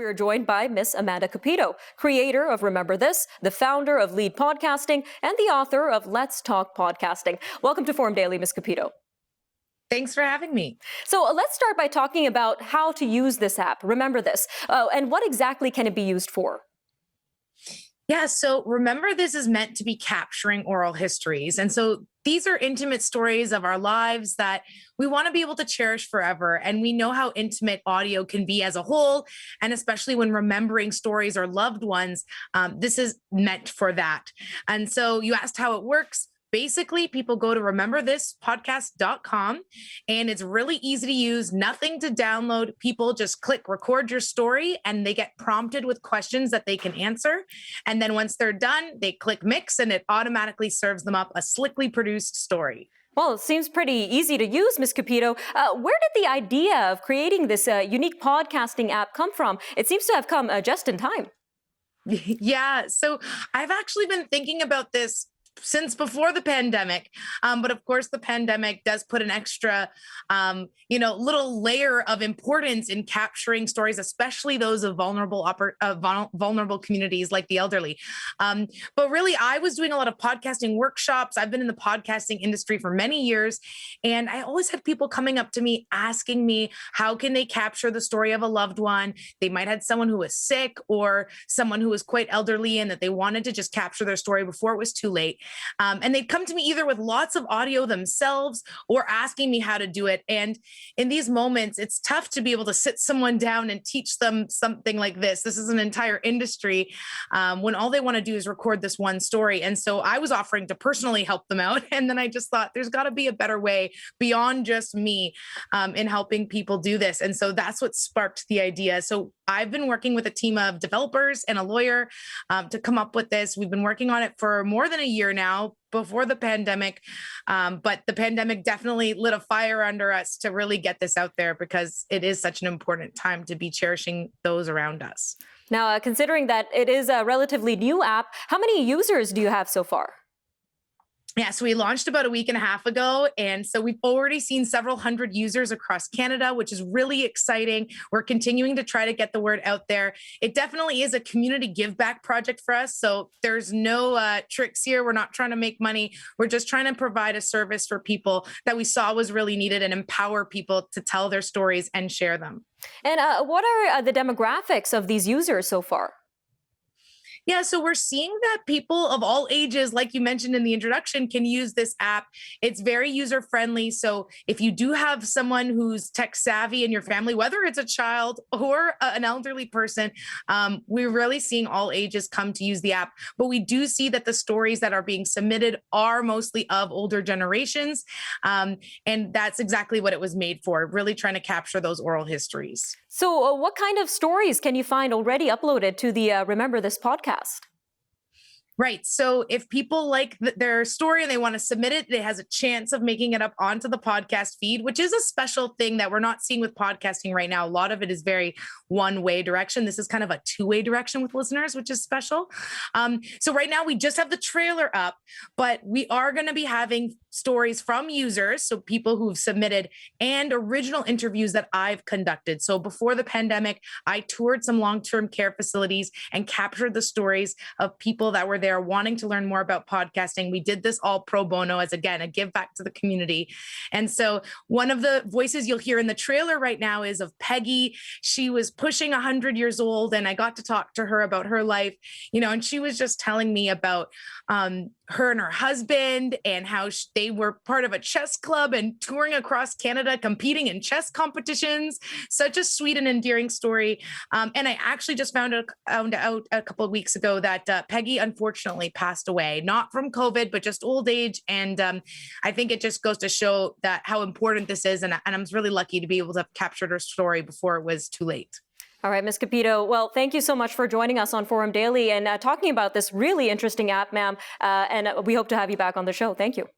We are joined by Ms. Amanda Cupido, creator of Remember This, the founder of Lead Podcasting, and the author of Let's Talk Podcasting. Welcome to Forum Daily, Ms. Cupido. Thanks for having me. So let's start by talking about how to use this app, Remember This, and what exactly can it be used for? Yeah, so Remember This is meant to be capturing oral histories. And so these are intimate stories of our lives that we want to be able to cherish forever. And we know how intimate audio can be as a whole, and especially when remembering stories or loved ones, this is meant for that. And so you asked how it works. Basically, people go to rememberthispodcast.com and it's really easy to use, nothing to download. People just click record your story and they get prompted with questions that they can answer. And then once they're done, they click mix and it automatically serves them up a slickly produced story. Well, it seems pretty easy to use, Ms. Cupido. Where did the idea of creating this unique podcasting app come from? It seems to have come just in time. Yeah, so I've actually been thinking about this since before the pandemic. But of course, the pandemic does put an extra, little layer of importance in capturing stories, especially those of vulnerable communities like the elderly. But really, I was doing a lot of podcasting workshops. I've been in the podcasting industry for many years, and I always had people coming up to me asking me, how can they capture the story of a loved one? They might have someone who was sick or someone who was quite elderly and that they wanted to just capture their story before it was too late. And they'd come to me either with lots of audio themselves or asking me how to do it. And in these moments, it's tough to be able to sit someone down and teach them something like this. This is an entire industry when all they want to do is record this one story. And so I was offering to personally help them out. And then I just thought there's got to be a better way beyond just me in helping people do this. And so that's what sparked the idea. So I've been working with a team of developers and a lawyer to come up with this. We've been working on it for more than a year now, before the pandemic. But the pandemic definitely lit a fire under us to really get this out there because it is such an important time to be cherishing those around us. Now, considering that it is a relatively new app, how many users do you have so far? Yeah, so we launched about a week and a half ago. And so we've already seen several hundred users across Canada, which is really exciting. We're continuing to try to get the word out there. It definitely is a community give back project for us. So there's no tricks here. We're not trying to make money. We're just trying to provide a service for people that we saw was really needed and empower people to tell their stories and share them. And what are the demographics of these users so far? Yeah, so we're seeing that people of all ages, like you mentioned in the introduction, can use this app. It's very user friendly. So if you do have someone who's tech savvy in your family, whether it's a child or an elderly person, we're really seeing all ages come to use the app. But we do see that the stories that are being submitted are mostly of older generations. And that's exactly what it was made for, really trying to capture those oral histories. So what kind of stories can you find already uploaded to the Remember This podcast? Right. So if people like their story and they want to submit it, it has a chance of making it up onto the podcast feed, which is a special thing that we're not seeing with podcasting right now. A lot of it is very one-way direction. This is kind of a two-way direction with listeners, which is special. So right now we just have the trailer up, but we are going to be having stories from users, so people who've submitted, and original interviews that I've conducted. So before the pandemic, I toured some long-term care facilities and captured the stories of people that were there wanting to learn more about podcasting. We did this all pro bono as, again, a give back to the community. And so one of the voices you'll hear in the trailer right now is of Peggy. She was pushing 100 years old, and I got to talk to her about her life, and she was just telling me about her and her husband and how they were part of a chess club and touring across Canada, competing in chess competitions. Such a sweet and endearing story. And I actually just found out a couple of weeks ago that Peggy unfortunately passed away, not from COVID, but just old age. And I think it just goes to show that how important this is. And I'm really lucky to be able to have captured her story before it was too late. All right, Ms. Cupido. Well, thank you so much for joining us on Forum Daily and talking about this really interesting app, ma'am. And we hope to have you back on the show. Thank you.